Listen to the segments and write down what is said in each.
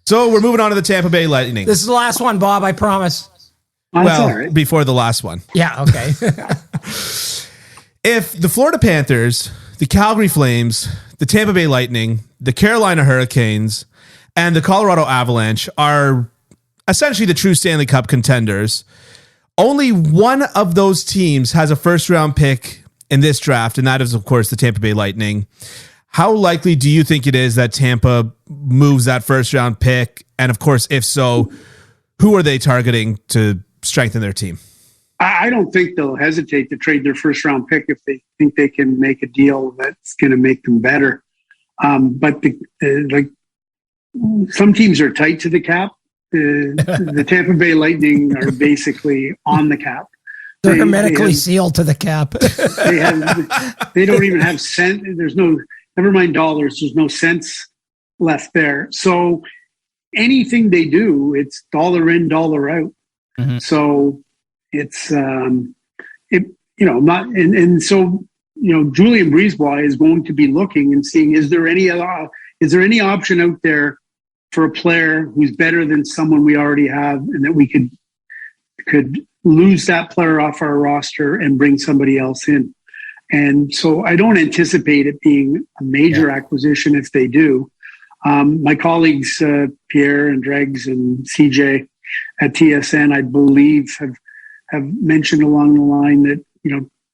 So we're moving on to the Tampa Bay Lightning. This is the last one, Bob, I promise. Well, before the last one. Yeah, okay. If the Florida Panthers, the Calgary Flames, the Tampa Bay Lightning, the Carolina Hurricanes, and the Colorado Avalanche are essentially the true Stanley Cup contenders, only one of those teams has a first-round pick in this draft, and that is, of course, the Tampa Bay Lightning. How likely do you think it is that Tampa moves that first-round pick? And, of course, if so, who are they targeting to strengthen their team? I don't think they'll hesitate to trade their first-round pick if they think they can make a deal that's going to make them better. But some teams are tight to the cap. The Tampa Bay Lightning are basically on the cap. They're hermetically sealed to the cap. They don't even have cent. Never mind dollars. There's no cents left there. So anything they do, it's dollar in, dollar out. Mm-hmm. So it's Julian Brisebois is going to be looking and seeing, is there any option out there for a player who's better than someone we already have, and that we could lose that player off our roster and bring somebody else in. And so I don't anticipate it being a major acquisition if they do. My colleagues, Pierre and Dregs and CJ at TSN, I believe have mentioned along the line that,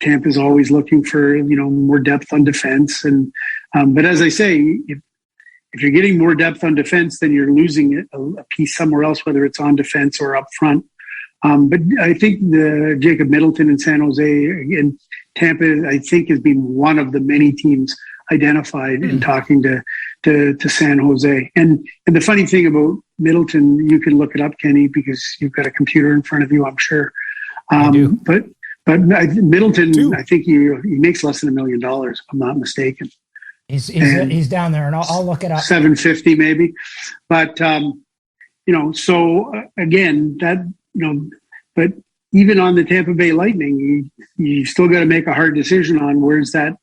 Tampa is always looking for, more depth on defense. And, but as I say, if you're getting more depth on defense, then you're losing a piece somewhere else, whether it's on defense or up front. But I think the Jacob Middleton in San Jose and Tampa, I think, has been one of the many teams identified in talking to San Jose. And the funny thing about Middleton, you can look it up, Kenny, because you've got a computer in front of you, I'm sure. I do. But Middleton, I think he makes less than $1 million, if I'm not mistaken. He's down there, and I'll look it up. 750 maybe, but so again, but even on the Tampa Bay Lightning, you still got to make a hard decision on where's that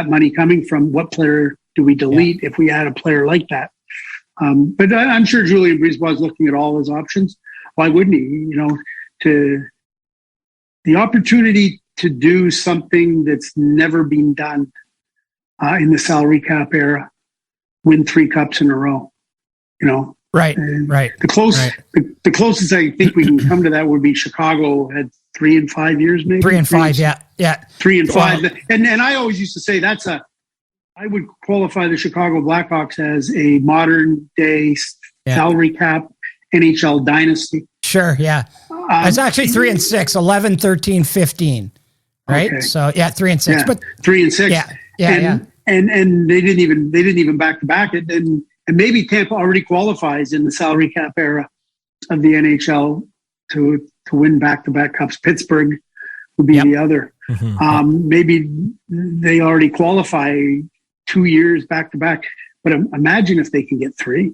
money coming from? What player do we delete if we add a player like that? But I'm sure Julian Brisebois is looking at all his options. Why wouldn't he? To the opportunity to do something that's never been done in the salary cap era, win 3 cups in a row. Right. The closest I think we can come to that would be Chicago had 3 and 5 years, maybe 3 and 5. Yeah. 3 and 5. And I always used to say I would qualify the Chicago Blackhawks as a modern day salary cap NHL dynasty. Sure. Yeah. It's actually 3 and 6, 11, 13, 15. Right. Okay. So 3 and 6, but 3 and 6. And they didn't even back to back it. And maybe Tampa already qualifies in the salary cap era of the NHL to win back-to-back cups. Pittsburgh would be the other. Mm-hmm. Maybe they already qualify 2 years back-to-back. But imagine if they can get 3.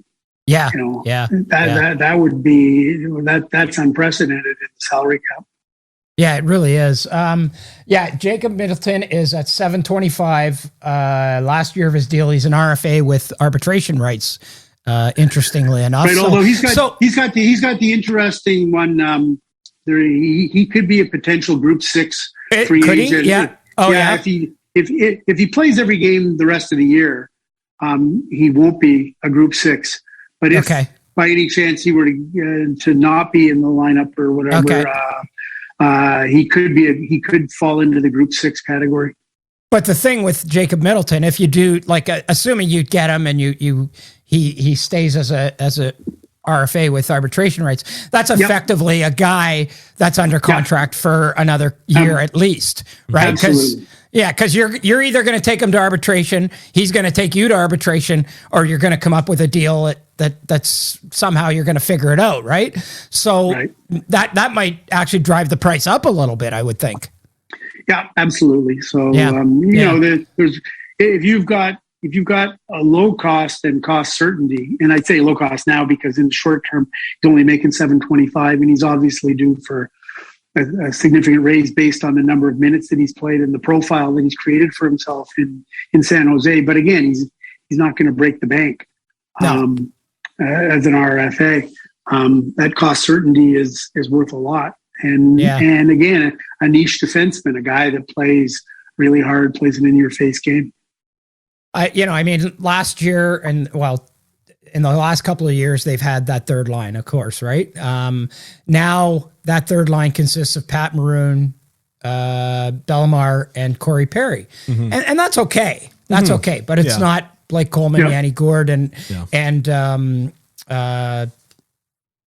Yeah. That would be that's unprecedented in the salary cap. Yeah, it really is. Jacob Middleton is at $725. Last year of his deal, he's an RFA with arbitration rights. Interestingly enough, right? Although he's got the interesting one. He could be a potential Group 6 free agent. Yeah. If he plays every game the rest of the year, he won't be a Group 6. But if by any chance he were to not be in the lineup or whatever. He could fall into the Group 6 category. But the thing with Jacob Middleton, if you do, assuming you get him and he stays as a RFA with arbitration rights, that's effectively a guy that's under contract for another year at least, right? Because you're either going to take him to arbitration, he's going to take you to arbitration, or you're going to come up with a deal that's somehow you're going to figure it out, right? So that might actually drive the price up a little bit, I would think. Yeah, absolutely. So there's if you've got a low cost and cost certainty, and I'd say low cost now because in the short term he's only making $725, and he's obviously due for a significant raise based on the number of minutes that he's played and the profile that he's created for himself in San Jose. But again, he's not going to break the bank. No. as an RFA. That cost certainty is worth a lot. And again, a niche defenseman, a guy that plays really hard, plays an in-your-face game. Last year in the last couple of years, they've had that third line, of course, right? Now that third line consists of Pat Maroon, Bellemare, and Corey Perry. Mm-hmm. And that's okay. That's okay. But it's not Blake Coleman, Yanni Gourde, and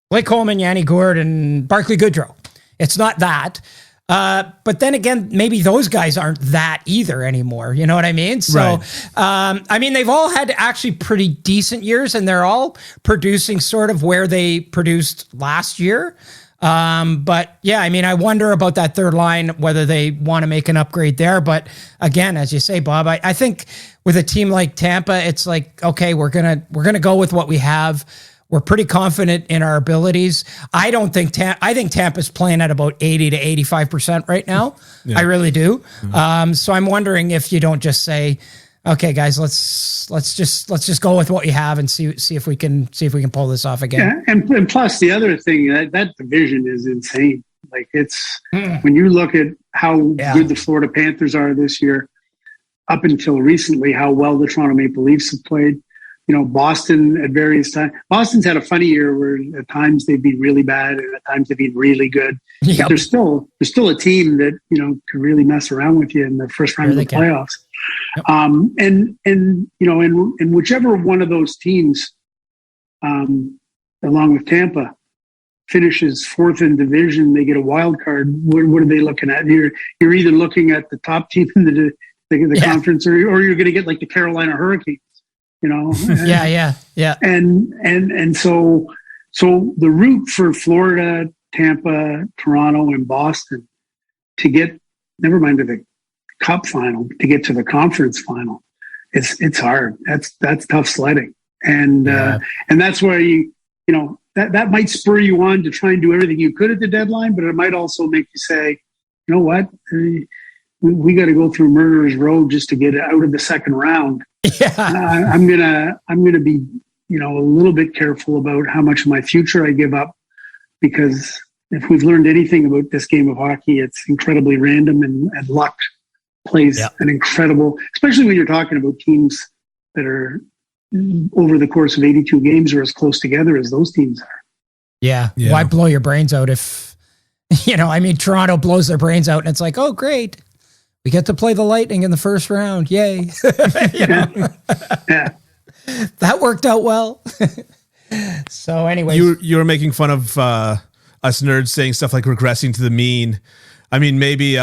Blake Coleman, Yanni Gourde, and Barclay Goodrow. It's not that. But then again, maybe those guys aren't that either anymore. You know what I mean? So, right. They've all had actually pretty decent years, and they're all producing sort of where they produced last year. But yeah, I wonder about that third line, whether they want to make an upgrade there. But again, as you say, Bob, I think with a team like Tampa, it's like, okay, we're gonna go with what we have. We're pretty confident in our abilities. I think Tampa's playing at about 80 to 85% right now. Yeah. I really do. Mm-hmm. So I'm wondering if you don't just say, okay, guys, let's just go with what you have and see if we can pull this off again. Yeah, and plus the other thing, that division is insane. Like when you look at how good the Florida Panthers are this year, up until recently, how well the Toronto Maple Leafs have played. Boston at various times. Boston's had a funny year where at times they've been really bad and at times they've been really good. Yep. But there's still a team that could really mess around with you in the first round of the playoffs. Yep. And whichever one of those teams, along with Tampa, finishes fourth in division, they get a wild card. What are they looking at? You're either looking at the top team in the conference, or you're going to get like the Carolina Hurricanes. Yeah. And so the route for Florida, Tampa, Toronto, and Boston to get, never mind to the Cup final, to get to the conference final, it's hard. That's tough sledding, and that's where that might spur you on to try and do everything you could at the deadline, but it might also make you say, you know what, we got to go through Murderer's Row just to get out of the second round. Yeah, I'm gonna be a little bit careful about how much of my future I give up, because if we've learned anything about this game of hockey, it's incredibly random, and luck plays an incredible, especially when you're talking about teams that are over the course of 82 games are as close together as those teams are. Yeah. Why blow your brains out if Toronto blows their brains out and it's like, oh great, we get to play the Lightning in the first round. Yay. That worked out well. So anyway, you were making fun of us nerds saying stuff like regressing to the mean. Maybe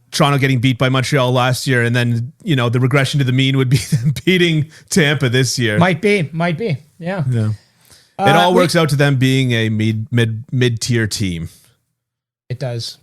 Toronto getting beat by Montreal last year, and then, the regression to the mean would be them beating Tampa this year. Might be. Yeah. It all works out to them being a mid-tier team. It does.